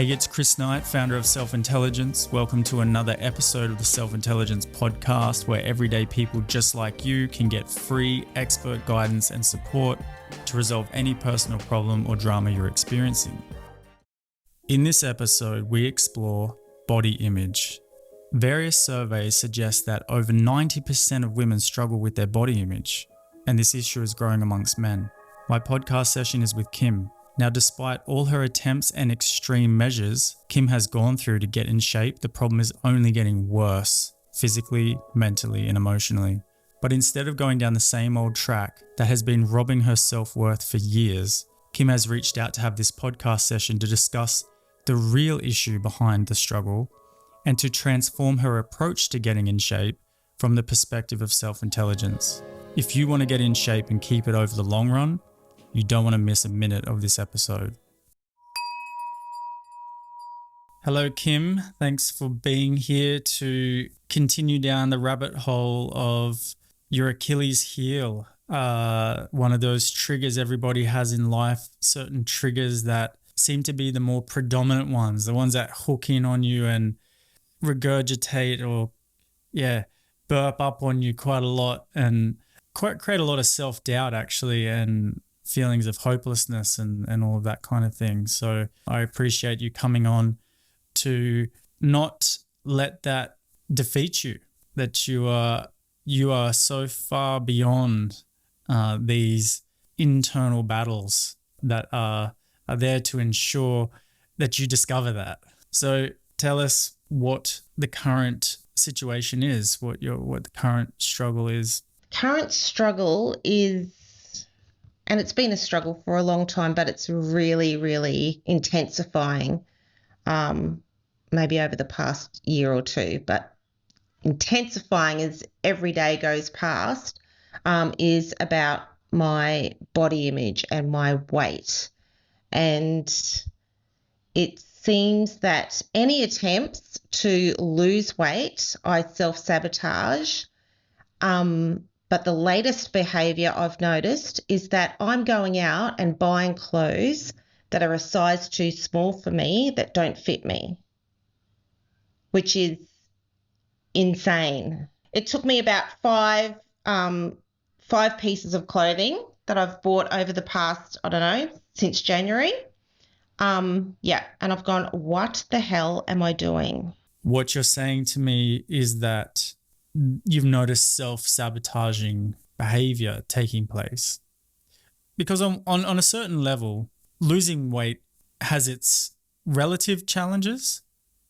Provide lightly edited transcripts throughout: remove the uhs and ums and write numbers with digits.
Hey, it's Chris Knight, founder of Self-Intelligence. Welcome to another episode of the Self-Intelligence podcast, where everyday people just like you can get free expert guidance and support to resolve any personal problem or drama you're experiencing. In this episode, we explore body image. Various surveys suggest that over 90% of women struggle with their body image, and this issue is growing amongst men. My podcast session is with Kim. Now, despite all her attempts and extreme measures Kim has gone through to get in shape, the problem is only getting worse, physically, mentally, and emotionally. But instead of going down the same old track that has been robbing her self-worth for years, Kim has reached out to have this podcast session to discuss the real issue behind the struggle and to transform her approach to getting in shape from the perspective of self-intelligence. If you want to get in shape and keep it over the long run, you don't want to miss a minute of this episode. Hello, Kim. Thanks for being here to continue down the rabbit hole of your Achilles heel. One of those triggers everybody has in life, certain triggers that seem to be the more predominant ones, the ones that hook in on you and regurgitate or, burp up on you quite a lot and create a lot of self-doubt actually, and feelings of hopelessness and all of that kind of thing. So I appreciate you coming on to not let that defeat you, that you are so far beyond these internal battles that are there to ensure that you discover that. So tell us what the current situation is, what the current struggle is. Current struggle is, and it's been a struggle for a long time, but it's really, really intensifying, maybe over the past year or two, but intensifying as every day goes past, is about my body image and my weight. And it seems that any attempts to lose weight, I self-sabotage. But the latest behaviour I've noticed is that I'm going out and buying clothes that are a size too small for me that don't fit me, which is insane. It took me about five pieces of clothing that I've bought over the past, since January. And I've gone, what the hell am I doing? What you're saying to me is that you've noticed self-sabotaging behavior taking place. Because on a certain level, losing weight has its relative challenges,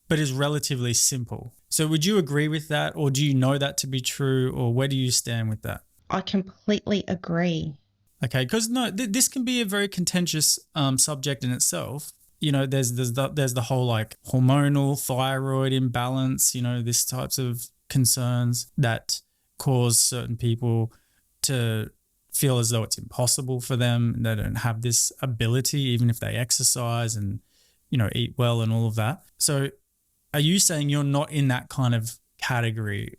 but is relatively simple. So would you agree with that, or do you know that to be true, or where do you stand with that? I completely agree. Okay, because this can be a very contentious subject in itself. You know, there's the whole like hormonal thyroid imbalance, this types of concerns that cause certain people to feel as though it's impossible for them. They don't have this ability, even if they exercise and, eat well and all of that. So are you saying you're not in that kind of category?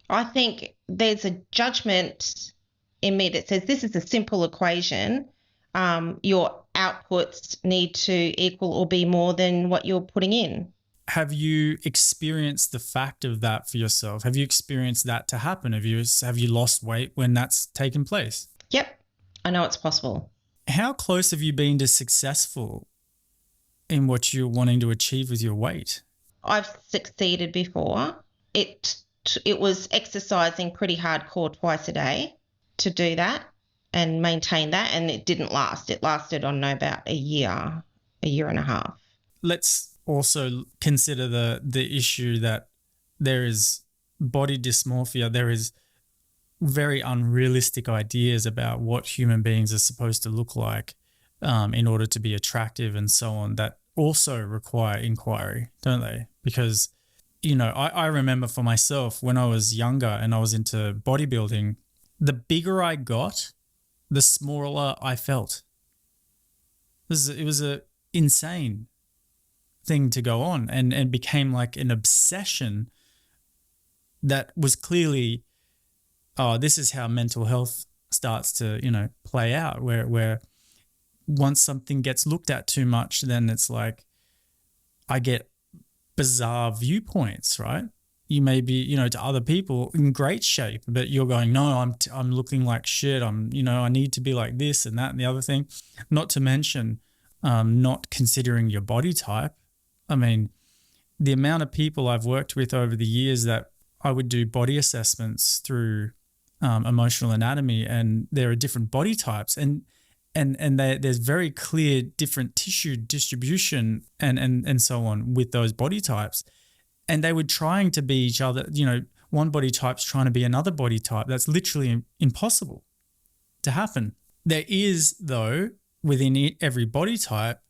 I think there's a judgment in me that says this is a simple equation. Your outputs need to equal or be more than what you're putting in. Have you experienced the fact of that for yourself? Have you experienced that to happen? Have you lost weight when that's taken place? Yep, I know it's possible. How close have you been to successful in what you're wanting to achieve with your weight? I've succeeded before. It was exercising pretty hardcore twice a day to do that and maintain that, and it didn't last. It lasted on about a year and a half. Let's also consider the issue that there is body dysmorphia. There is very unrealistic ideas about what human beings are supposed to look like in order to be attractive and so on, that also require inquiry, don't they? Because, I remember for myself when I was younger and I was into bodybuilding, the bigger I got, the smaller I felt. It was a insane thing to go on and became like an obsession that was clearly, this is how mental health starts to, play out, where once something gets looked at too much, then it's like I get bizarre viewpoints, right? You may be, you know, to other people in great shape, but you're going, no, I'm looking like shit. I need to be like this and that and the other thing. Not to mention, not considering your body type. I mean, the amount of people I've worked with over the years that I would do body assessments through emotional anatomy, and there are different body types, and there's very clear different tissue distribution and so on with those body types. And they were trying to be each other, you know, one body type's trying to be another body type. That's literally impossible to happen. There is, though, within every body type,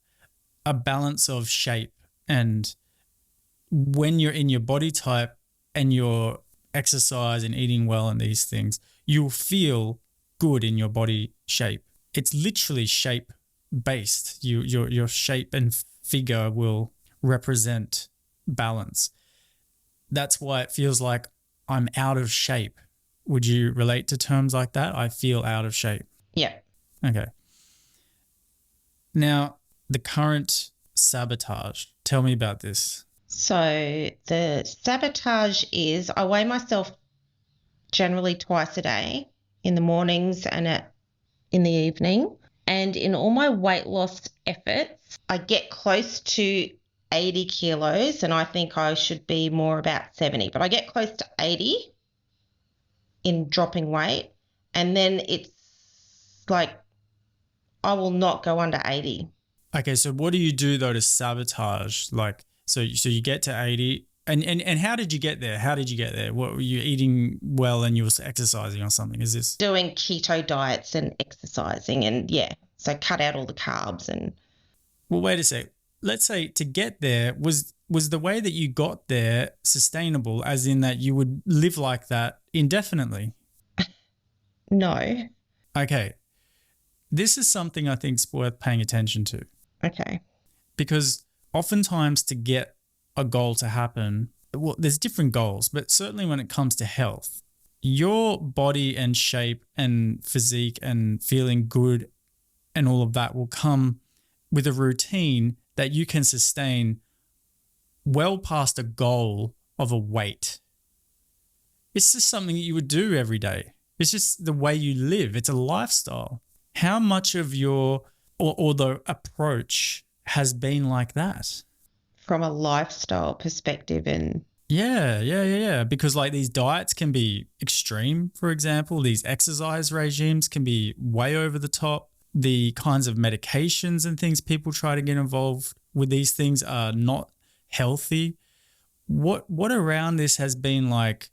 a balance of shape. And when you're in your body type and you're exercise and eating well and these things, you'll feel good in your body shape. It's literally shape based. Your shape and figure will represent balance. That's why it feels like I'm out of shape. Would you relate to terms like that? I feel out of shape. Yeah. Okay. Now, the current sabotage. Tell me about this. So the sabotage is I weigh myself generally twice a day, in the mornings and in the evening. And in all my weight loss efforts, I get close to 80 kilos, and I think I should be more about 70, but I get close to 80 in dropping weight. And then it's like I will not go under 80. Okay, so what do you do though to sabotage? Like, so you get to 80, and how did you get there? How did you get there? What were you eating well and you were exercising or something? Is this doing keto diets and exercising, and so cut out all the carbs and. Well, wait a sec. Let's say to get there, was the way that you got there sustainable, as in that you would live like that indefinitely? No. Okay. This is something I think is worth paying attention to. Okay. Because oftentimes to get a goal to happen, well, there's different goals, but certainly when it comes to health, your body and shape and physique and feeling good and all of that will come with a routine that you can sustain well past a goal of a weight. It's just something that you would do every day. It's just the way you live. It's a lifestyle. How much of your or the approach has been like that? From a lifestyle perspective and Yeah. Because like these diets can be extreme, for example. These exercise regimes can be way over the top. The kinds of medications and things people try to get involved with these things are not healthy. What around this has been like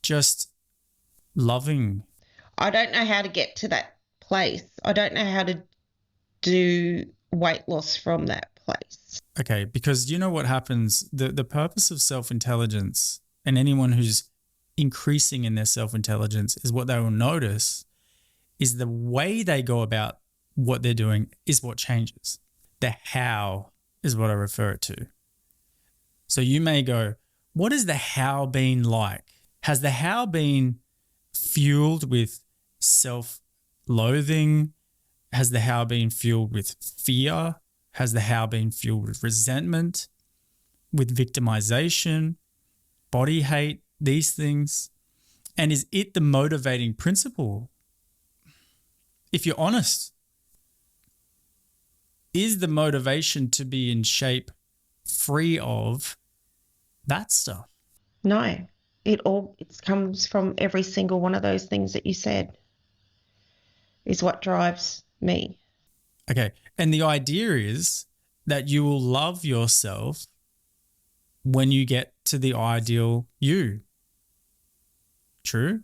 just loving? I don't know how to get to that place. I don't know how to do weight loss from that place. Okay, because you know what happens, the purpose of self-intelligence and anyone who's increasing in their self-intelligence is what they will notice is the way they go about what they're doing is what changes. The how is what I refer it to. So you may go, what has the how been like? Has the how been fueled with self-loathing? Has the how been fueled with fear? Has the how been fueled with resentment, with victimization, body hate, these things? And is it the motivating principle? If you're honest, is the motivation to be in shape free of that stuff? No, it comes from every single one of those things that you said is what drives me. Okay. And the idea is that you will love yourself when you get to the ideal you. True?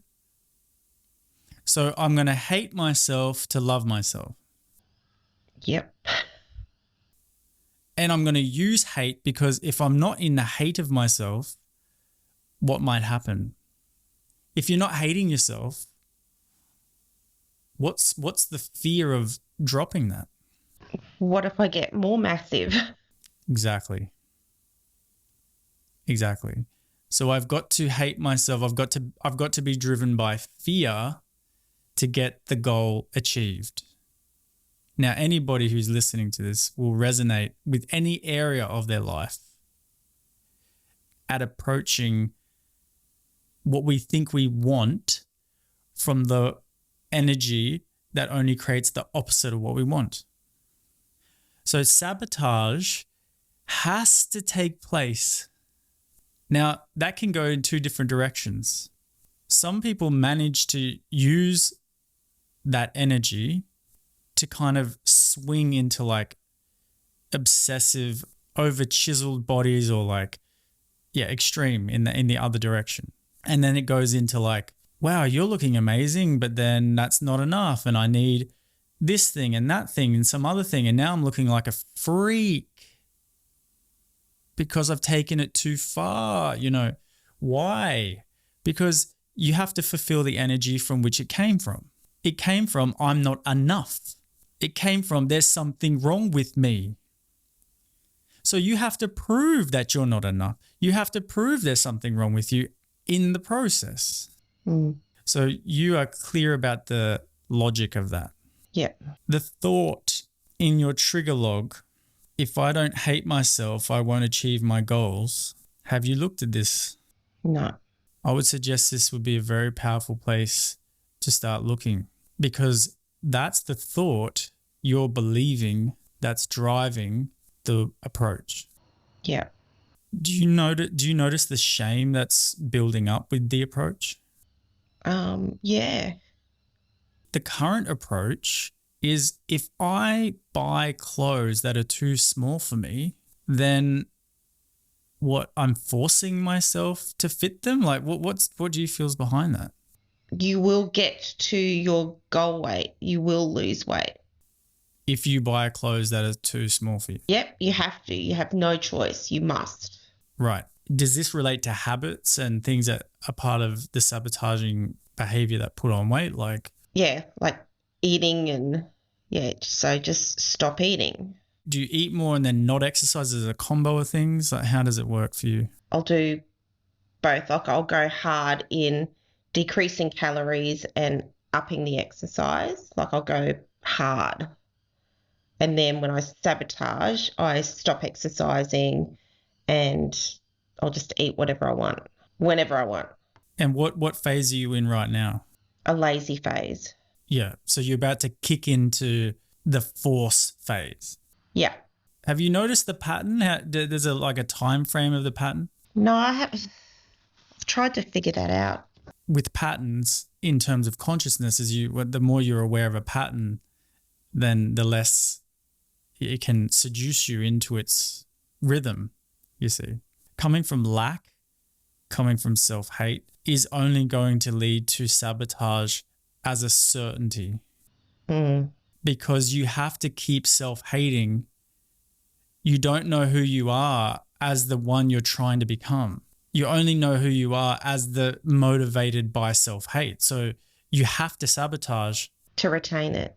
So I'm going to hate myself to love myself. Yep. And I'm going to use hate because if I'm not in the hate of myself, what might happen? If you're not hating yourself, what's the fear of dropping that? What if I get more massive? Exactly. So I've got to hate myself. I've got to be driven by fear to get the goal achieved. Now, anybody who's listening to this will resonate with any area of their life at approaching what we think we want from the energy that only creates the opposite of what we want. So sabotage has to take place. Now, that can go in two different directions. Some people manage to use that energy to kind of swing into like obsessive, over chiseled bodies, or like, extreme in the other direction. And then it goes into like, wow, you're looking amazing, but then that's not enough. And I need this thing and that thing and some other thing. And now I'm looking like a freak because I've taken it too far. Why? Because you have to fulfill the energy from which it came from. It came from, I'm not enough. It came from, there's something wrong with me. So you have to prove that you're not enough. You have to prove there's something wrong with you in the process. So you are clear about the logic of that. Yeah. The thought in your trigger log, if I don't hate myself, I won't achieve my goals. Have you looked at this? No. I would suggest this would be a very powerful place to start looking, because that's the thought you're believing that's driving the approach. Yeah. Do you notice the shame that's building up with the approach? Yeah. The current approach is, if I buy clothes that are too small for me, then what, I'm forcing myself to fit them? Like what do you feel is behind that? You will get to your goal weight. You will lose weight. If you buy clothes that are too small for you. Yep, you have to. You have no choice. You must. Right. Does this relate to habits and things that are part of the sabotaging behavior that put on weight? Like, yeah, like eating and so just stop eating. Do you eat more and then not exercise as a combo of things? Like, how does it work for you? I'll do both. I'll go hard in decreasing calories and upping the exercise. Like, I'll go hard. And then when I sabotage, I stop exercising and I'll just eat whatever I want, whenever I want. And what phase are you in right now? A lazy phase. Yeah. So you're about to kick into the force phase. Yeah. Have you noticed the pattern? There's a time frame of the pattern? No, I haven't. I've tried to figure that out. With patterns in terms of consciousness, the more you're aware of a pattern, then the less it can seduce you into its rhythm, you see. Coming from lack, coming from self-hate is only going to lead to sabotage as a certainty. Because you have to keep self-hating. You don't know who you are as the one you're trying to become. You only know who you are as the motivated by self-hate. So you have to sabotage to retain it.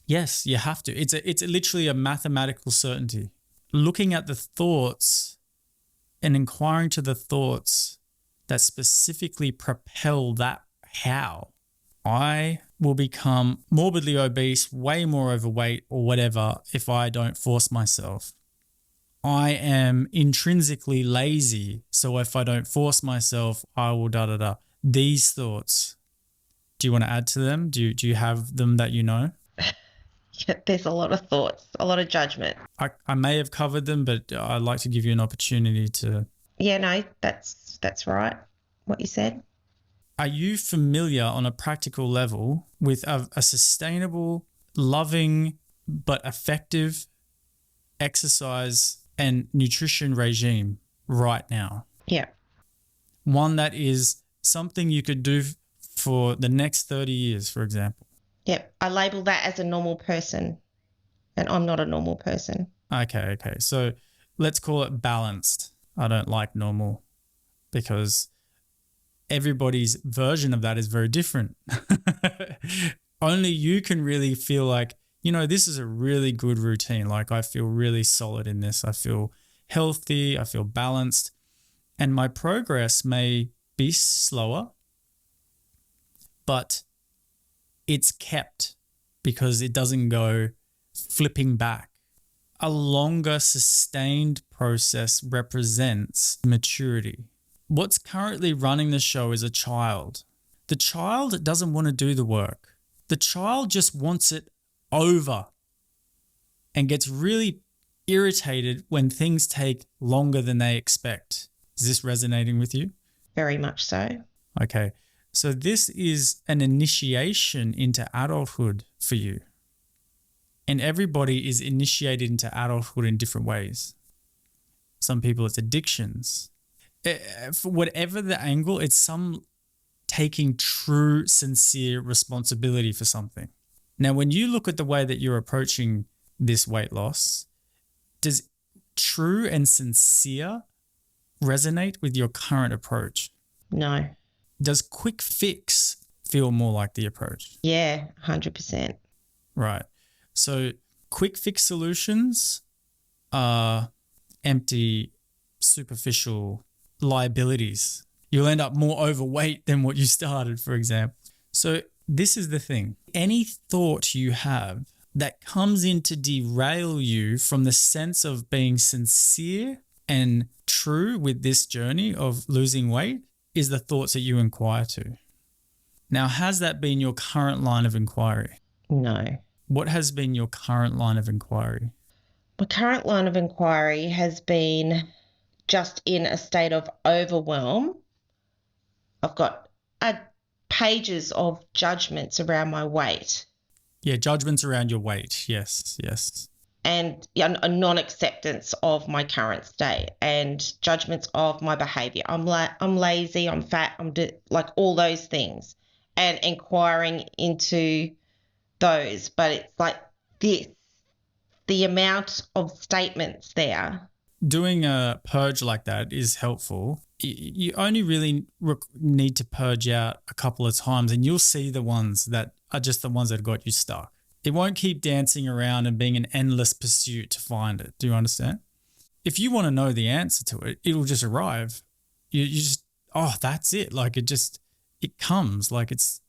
Yes, you have to. It's literally a mathematical certainty. Looking at the thoughts and inquiring to the thoughts that specifically propel that how. I will become morbidly obese, way more overweight or whatever if I don't force myself. I am intrinsically lazy, so if I don't force myself, I will da-da-da. These thoughts, do you want to add to them? Do you have them that you know? There's a lot of thoughts, a lot of judgment. I may have covered them, but I'd like to give you an opportunity to... Yeah, no, that's right, what you said. Are you familiar on a practical level with a sustainable, loving, but effective exercise and nutrition regime right now? Yeah. One that is something you could do for the next 30 years, for example. Yep. I label that as a normal person, and I'm not a normal person. Okay. So let's call it balanced. I don't like normal because everybody's version of that is very different. Only you can really feel like, this is a really good routine. Like, I feel really solid in this. I feel healthy. I feel balanced. And my progress may be slower, but it's kept because it doesn't go flipping back. A longer sustained process represents maturity. What's currently running the show is a child. The child doesn't want to do the work. The child just wants it over and gets really irritated when things take longer than they expect. Is this resonating with you? Very much so. Okay. So this is an initiation into adulthood for you. And everybody is initiated into adulthood in different ways. Some people it's addictions. For whatever the angle, it's some taking true, sincere responsibility for something. Now, when you look at the way that you're approaching this weight loss, does true and sincere resonate with your current approach? No. Does quick fix feel more like the approach? Yeah, 100%. Right. So quick fix solutions are empty, superficial liabilities. You'll end up more overweight than what you started, for example. So this is the thing. Any thought you have that comes in to derail you from the sense of being sincere and true with this journey of losing weight is the thoughts that you inquire to. Now, has that been your current line of inquiry? No. What has been your current line of inquiry? My current line of inquiry has been just in a state of overwhelm. I've got pages of judgments around my weight. Yeah, judgments around your weight. Yes. And a non-acceptance of my current state and judgments of my behaviour. I'm lazy, I'm fat, like all those things, and inquiring into those. But it's like the amount of statements there. Doing a purge like that is helpful. You only really need to purge out a couple of times and you'll see the ones that are just the ones that got you stuck. It won't keep dancing around and being an endless pursuit to find it. Do you understand? If you want to know the answer to it, it'll just arrive. You just, that's it. Like it comes like it's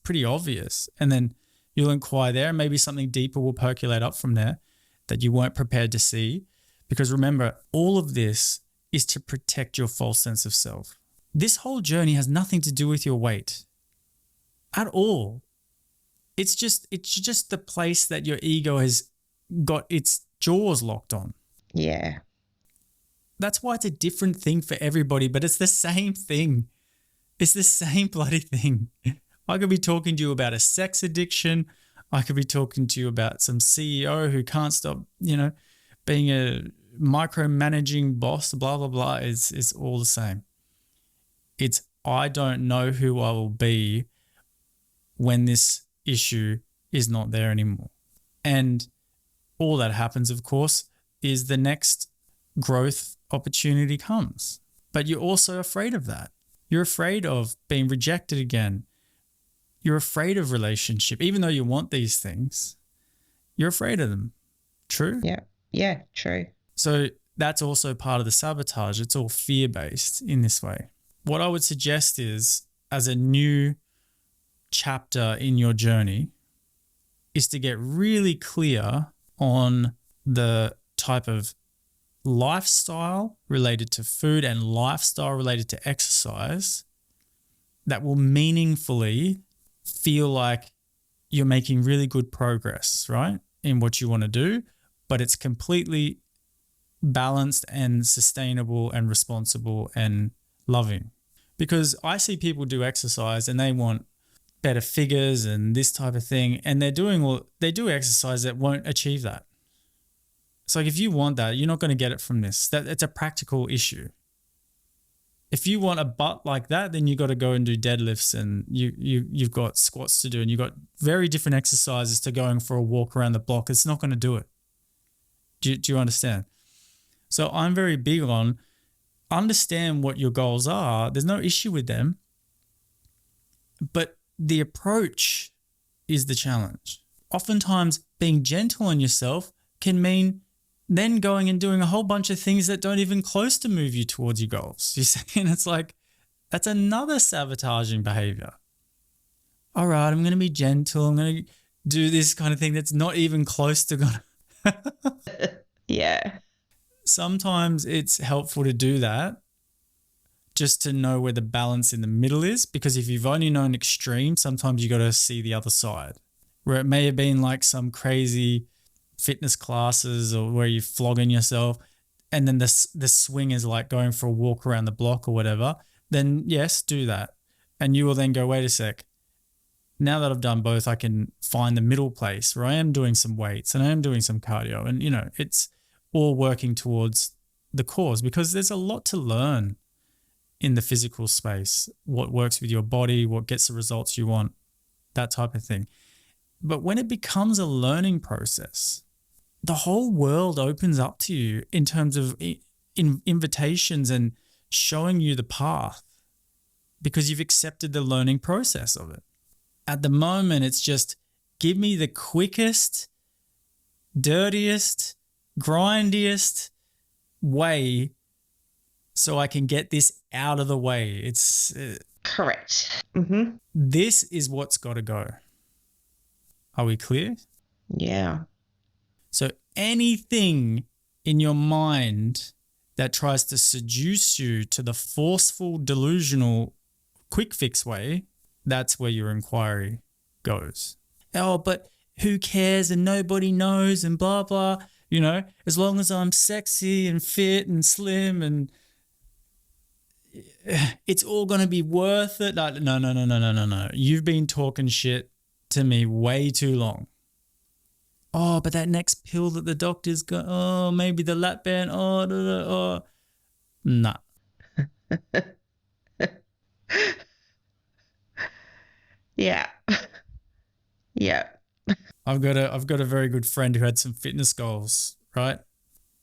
pretty obvious. And then you'll inquire there and maybe something deeper will percolate up from there that you weren't prepared to see. Because remember, all of this is to protect your false sense of self. This whole journey has nothing to do with your weight at all. It's just the place that your ego has got its jaws locked on. Yeah. That's why it's a different thing for everybody, but it's the same thing. It's the same bloody thing. I could be talking to you about a sex addiction. I could be talking to you about some CEO who can't stop, being a micromanaging boss, blah, blah, blah. It's all the same. It's I don't know who I will be when this issue is not there anymore. And all that happens, of course, is the next growth opportunity comes. But you're also afraid of that. You're afraid of being rejected again. You're afraid of relationship. Even though you want these things, you're afraid of them. True? Yeah, true. So that's also part of the sabotage. It's all fear-based in this way. What I would suggest is, as a new chapter in your journey, is to get really clear on the type of lifestyle related to food and lifestyle related to exercise that will meaningfully feel like you're making really good progress, right, in what you want to do, but it's completely balanced and sustainable and responsible and loving. Because I see people do exercise and they want better figures and this type of thing, and they do exercise that won't achieve that. It's like, if you want that, you're not going to get it from this. It's a practical issue. If you want a butt like that, then you got to go and do deadlifts, and you've got squats to do, and you've got very different exercises to going for a walk around the block. It's not going to do it. Do you understand? So I'm very big on understand what your goals are. There's no issue with them, but the approach is the challenge. Oftentimes being gentle on yourself can mean then going and doing a whole bunch of things that don't even close to move you towards your goals. You see, and it's like, that's another sabotaging behavior. All right, I'm going to be gentle. I'm going to do this kind of thing that's not even close to going to. Yeah. Sometimes it's helpful to do that just to know where the balance in the middle is, because if you've only known extreme, sometimes you got to see the other side, where it may have been like some crazy fitness classes or where you're flogging yourself, and then the swing is like going for a walk around the block or whatever, then yes, do that. And you will then go, wait a sec, now that I've done both, I can find the middle place where I am doing some weights and I am doing some cardio, and it's all working towards the cause, because there's a lot to learn in the physical space, what works with your body, what gets the results you want, that type of thing. But when it becomes a learning process, the whole world opens up to you in terms of invitations and showing you the path, because you've accepted the learning process of it. At the moment, it's just give me the quickest, dirtiest, grindiest way so I can get this out of the way. It's correct. Mm-hmm. This is what's got to go. Are we clear? Yeah. So anything in your mind that tries to seduce you to the forceful, delusional, quick fix way, that's where your inquiry goes. Oh, but who cares and nobody knows and blah, blah. As long as I'm sexy and fit and slim and it's all going to be worth it. No. You've been talking shit to me way too long. Oh, but that next pill that the doctor's got, oh, maybe the lap band, Nah. Yeah. Yeah. I've got a very good friend who had some fitness goals, right?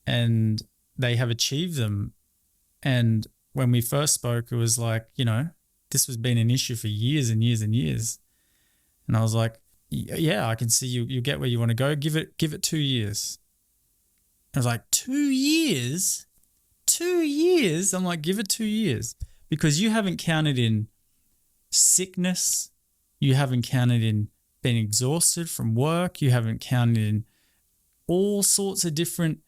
And they have achieved them. And when we first spoke, it was like, this has been an issue for years and years and years. And I was like, yeah, I can see you get where you want to go. Give it 2 years. I was like, 2 years? 2 years? I'm like, give it 2 years. Because you haven't counted in sickness. You haven't counted in being exhausted from work. You haven't counted in all sorts of different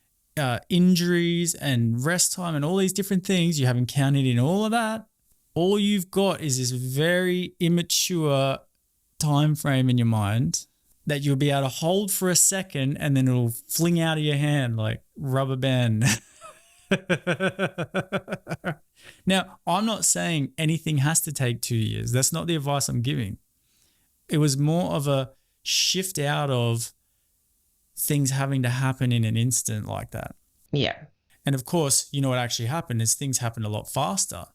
injuries and rest time and all these different things. You haven't counted in all of that. All you've got is this very immature time frame in your mind that you'll be able to hold for a second and then it'll fling out of your hand like rubber band. Now, I'm not saying anything has to take 2 years. That's not the advice I'm giving. It was more of a shift out of things having to happen in an instant like that. Yeah. And of course, what actually happened is things happened a lot faster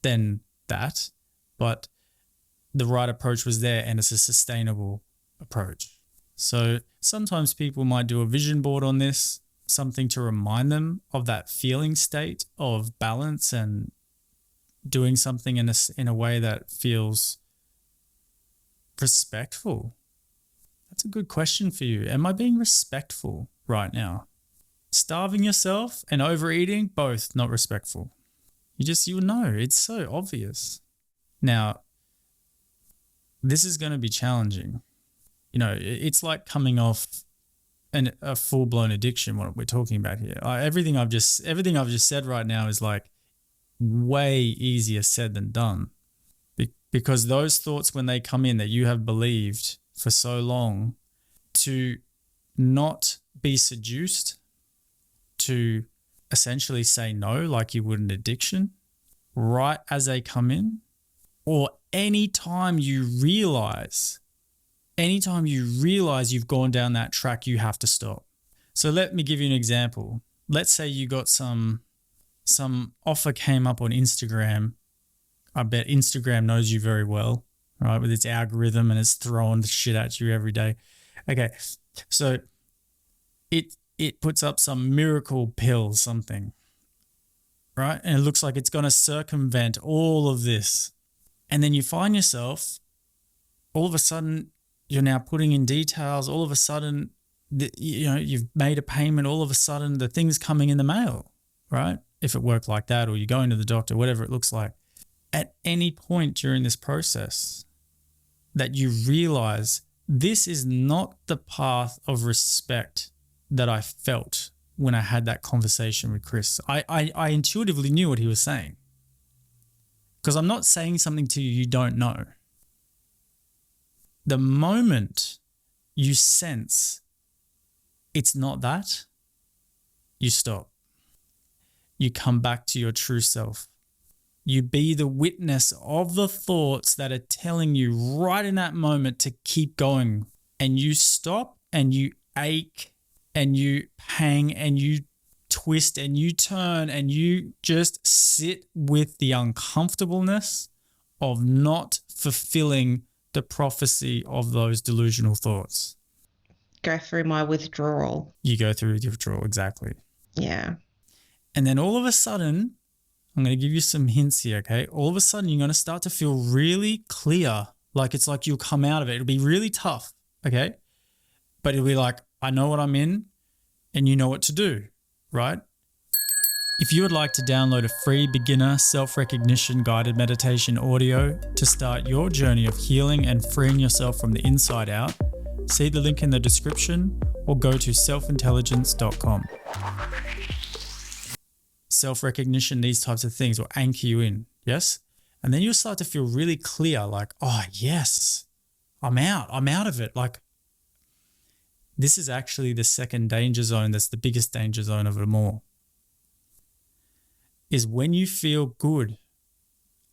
than that, but the right approach was there and it's a sustainable approach. So sometimes people might do a vision board on this, something to remind them of that feeling state of balance and doing something in a way that feels respectful. That's a good question for you. Am I being respectful right now? Starving yourself and overeating, both not respectful. You'll know. It's so obvious. Now, this is going to be challenging. It's like coming off a full-blown addiction, what we're talking about here. Everything I've just said right now is like way easier said than done. Because those thoughts, when they come in that you have believed for so long, to not be seduced, to essentially say no like you would an addiction, right as they come in, or anytime you realize you've gone down that track, you have to stop. So let me give you an example. Let's say you got some offer came up on Instagram. I bet Instagram knows you very well, right? With its algorithm and it's throwing the shit at you every day. Okay, so it puts up some miracle pill, something, right? And it looks like it's going to circumvent all of this. And then you find yourself, all of a sudden, you're now putting in details. All of a sudden, you've made a payment. All of a sudden, the thing's coming in the mail, right? If it worked like that, or you're going to the doctor, whatever it looks like. At any point during this process that you realize this is not the path of respect that I felt when I had that conversation with Chris. I intuitively knew what he was saying, because I'm not saying something to you don't know. The moment you sense it's not that, you stop. You come back to your true self. You be the witness of the thoughts that are telling you right in that moment to keep going. And you stop and you ache and you pang and you twist and you turn and you just sit with the uncomfortableness of not fulfilling the prophecy of those delusional thoughts. Go through my withdrawal. You go through your withdrawal, exactly. Yeah. And then all of a sudden, I'm going to give you some hints here, okay? All of a sudden, you're going to start to feel really clear. Like it's like you'll come out of it. It'll be really tough, okay? But it'll be like, I know what I'm in and you know what to do, right? If you would like to download a free beginner self-recognition guided meditation audio to start your journey of healing and freeing yourself from the inside out, see the link in the description or go to selfintelligence.com. Self-recognition, these types of things will anchor you in, yes? And then you'll start to feel really clear, like, oh, yes, I'm out of it. Like, this is actually the second danger zone that's the biggest danger zone of them all. Is when you feel good,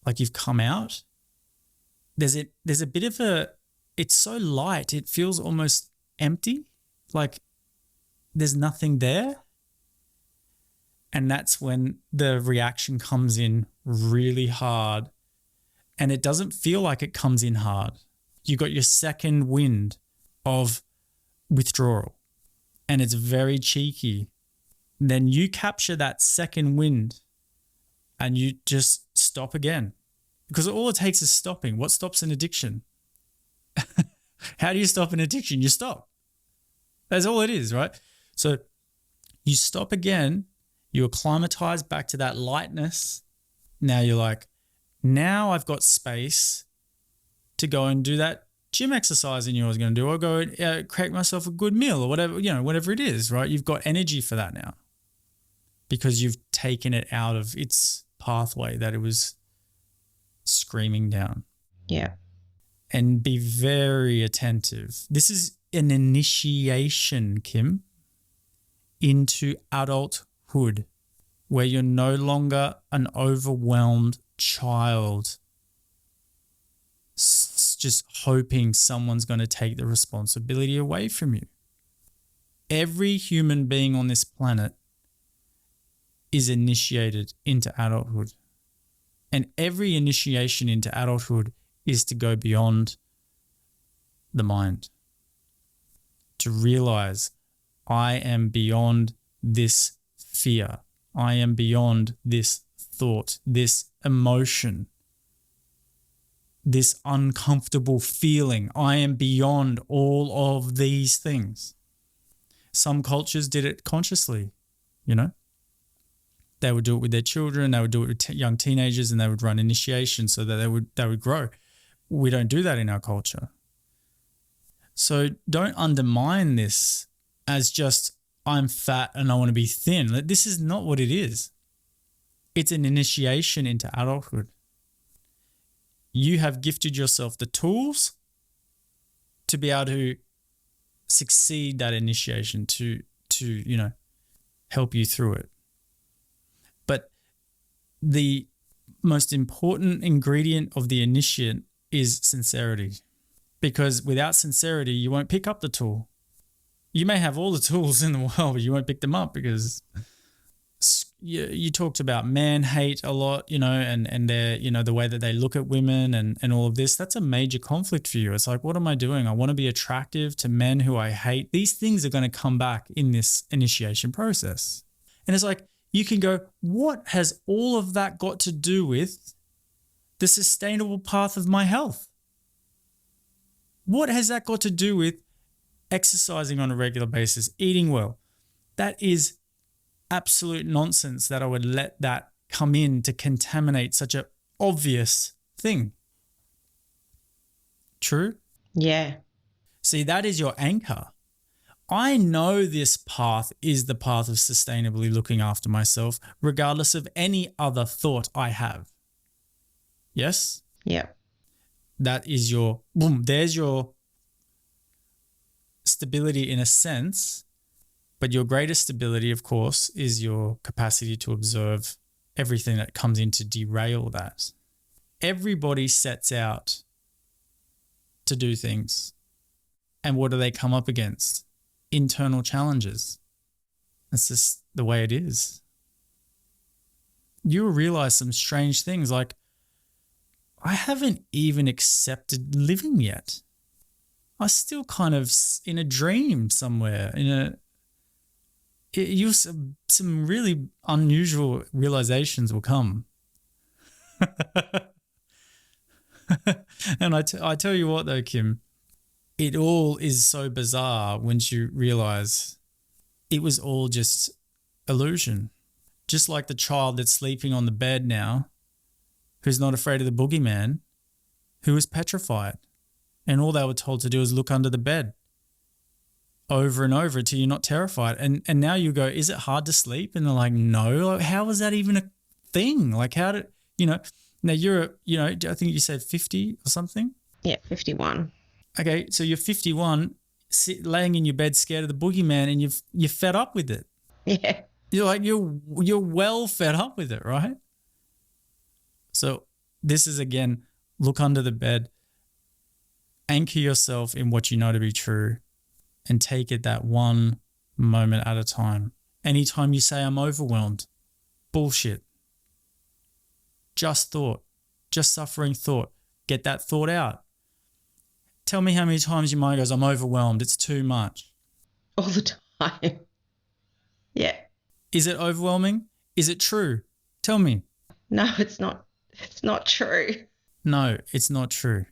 like you've come out, there's a bit of a, it's so light, it feels almost empty, like there's nothing there. And that's when the reaction comes in really hard. And it doesn't feel like it comes in hard. You got your second wind of withdrawal and it's very cheeky. Then you capture that second wind and you just stop again, because all it takes is stopping. What stops an addiction? How do you stop an addiction? You stop. That's all it is, right? So you stop again, you acclimatize back to that lightness. Now you're like, now I've got space to go and do that gym exercise you was going to do, or go and create myself a good meal or whatever, whatever it is, right? You've got energy for that now because you've taken it out of its pathway that it was screaming down. Yeah. And be very attentive. This is an initiation, Kim, into adulthood, where you're no longer an overwhelmed child just hoping someone's going to take the responsibility away from you. Every human being on this planet is initiated into adulthood. And every initiation into adulthood is to go beyond the mind, to realize I am beyond this fear. I am beyond this thought, this emotion, this uncomfortable feeling. I am beyond all of these things. Some cultures did it consciously, They would do it with their children. They would do it with young teenagers, and they would run initiation so that they would grow. We don't do that in our culture. So don't undermine this as just, I'm fat and I want to be thin. This is not what it is. It's an initiation into adulthood. You have gifted yourself the tools to be able to succeed that initiation, to help you through it. But the most important ingredient of the initiate is sincerity, because without sincerity, you won't pick up the tool. You may have all the tools in the world, but you won't pick them up because you talked about man hate a lot, and their, the way that they look at women and all of this. That's a major conflict for you. It's like, what am I doing? I want to be attractive to men who I hate. These things are going to come back in this initiation process. And it's like, you can go, what has all of that got to do with the sustainable path of my health? What has that got to do with exercising on a regular basis, eating well? That is absolute nonsense that I would let that come in to contaminate such an obvious thing. True? Yeah. See, that is your anchor. I know this path is the path of sustainably looking after myself, regardless of any other thought I have. Yes? Yeah. That is your, boom, there's your stability in a sense. But your greatest stability, of course, is your capacity to observe everything that comes in to derail that. Everybody sets out to do things. And what do they come up against? Internal challenges. That's just the way it is. You'll realize some strange things like, I haven't even accepted living yet. I'm still kind of in a dream somewhere, some really unusual realizations will come. And I tell you what though, Kim, it all is so bizarre once you realize it was all just illusion. Just like the child that's sleeping on the bed now, who's not afraid of the boogeyman, who was petrified. And all they were told to do is look under the bed over and over till you're not terrified. And now you go, is it hard to sleep? And they're like, no. Like, how was that even a thing? Like, how did, now I think you said 50 or something? Yeah, 51. Okay, so you're 51, laying in your bed scared of the boogeyman, and you're fed up with it. Yeah. You're well fed up with it, right? So this is, again, look under the bed, anchor yourself in what you know to be true, and take it that one moment at a time. Anytime you say I'm overwhelmed, bullshit. Just thought, just suffering thought. Get that thought out. Tell me how many times your mind goes, I'm overwhelmed, it's too much. All the time. Yeah. Is it overwhelming? Is it true? Tell me. No, it's not. It's not true. No, it's not true.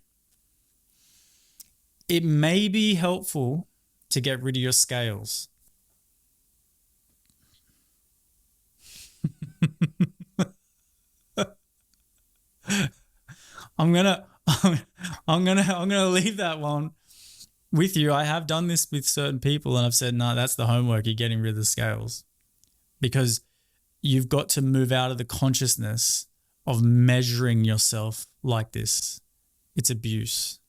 It may be helpful to get rid of your scales. I'm gonna leave that one with you. I have done this with certain people and I've said, no, that's the homework. You're getting rid of the scales, because you've got to move out of the consciousness of measuring yourself like this. It's abuse.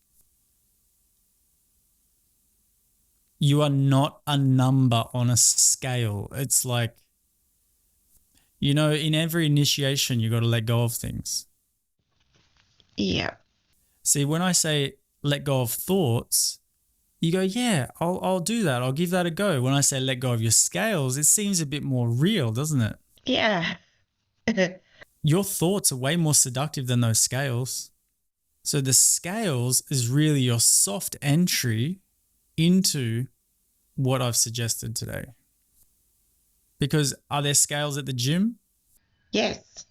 You are not a number on a scale. It's like, in every initiation, you got to let go of things. Yeah. See, when I say let go of thoughts, you go, yeah, I'll do that. I'll give that a go. When I say let go of your scales, it seems a bit more real, doesn't it? Yeah. Your thoughts are way more seductive than those scales. So the scales is really your soft entry into what I've suggested today. Because are there scales at the gym? Yes.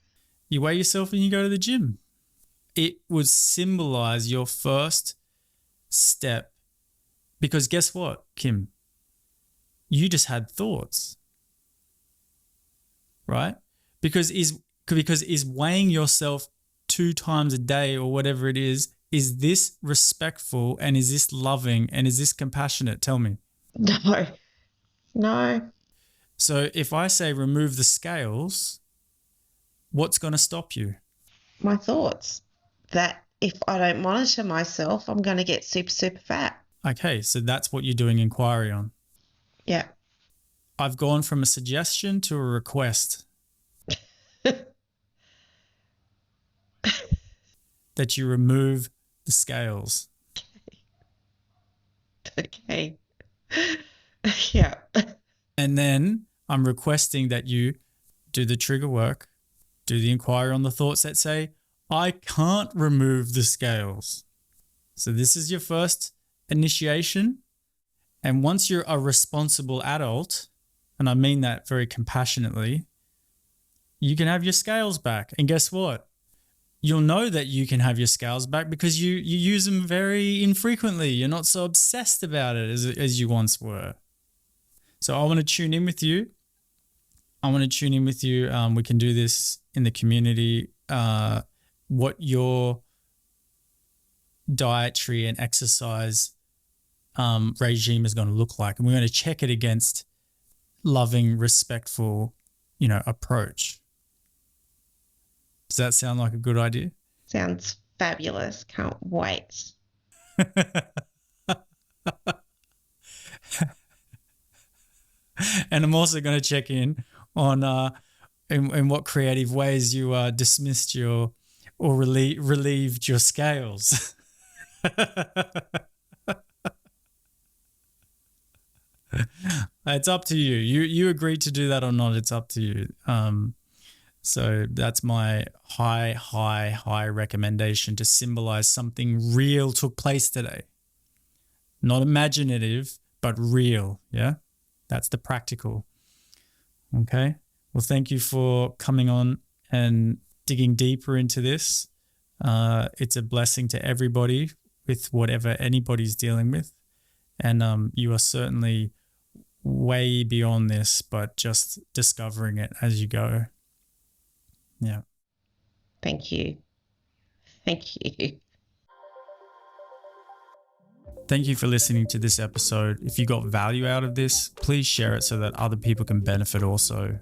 You weigh yourself and you go to the gym. It would symbolize your first step, because guess what, Kim? You just had thoughts, right? Because is weighing yourself 2 times a day or whatever it is this respectful, and is this loving, and is this compassionate? Tell me. No. So if I say remove the scales, what's going to stop you? My thoughts. That if I don't monitor myself, I'm going to get super, super fat. Okay, so that's what you're doing inquiry on. Yeah. I've gone from a suggestion to a request that you remove the scales. Okay. Yeah. And then I'm requesting that you do the trigger work, do the inquiry on the thoughts that say, I can't remove the scales. So this is your first initiation. And once you're a responsible adult, and I mean that very compassionately, you can have your scales back. And guess what? You'll know that you can have your scales back because you use them very infrequently. You're not so obsessed about it as you once were. So I want to tune in with you. We can do this in the community. What your dietary and exercise regime is going to look like. And we're going to check it against loving, respectful, approach. Does that sound like a good idea? Sounds fabulous. Can't wait. And I'm also going to check in on in what creative ways you dismissed or relieved your scales. It's up to you. You agreed to do that or not, it's up to you. So that's my high recommendation, to symbolize something real took place today. Not imaginative, but real. Yeah, that's the practical. Okay. Well, thank you for coming on and digging deeper into this. It's a blessing to everybody with whatever anybody's dealing with. And you are certainly way beyond this, but just discovering it as you go. Yeah. Thank you. Thank you. Thank you for listening to this episode. If you got value out of this, please share it so that other people can benefit also.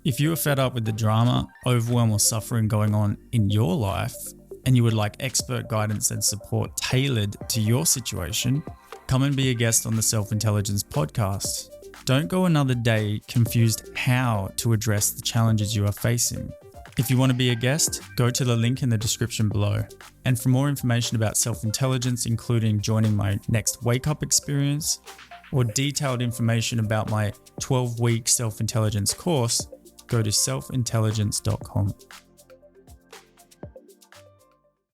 If you are fed up with the drama, overwhelm, or suffering going on in your life, and you would like expert guidance and support tailored to your situation, come and be a guest on the Self-Intelligence podcast. Don't go another day confused how to address the challenges you are facing. If you want to be a guest, go to the link in the description below. And for more information about self-intelligence, including joining my next wake-up experience or detailed information about my 12-week self-intelligence course, go to selfintelligence.com.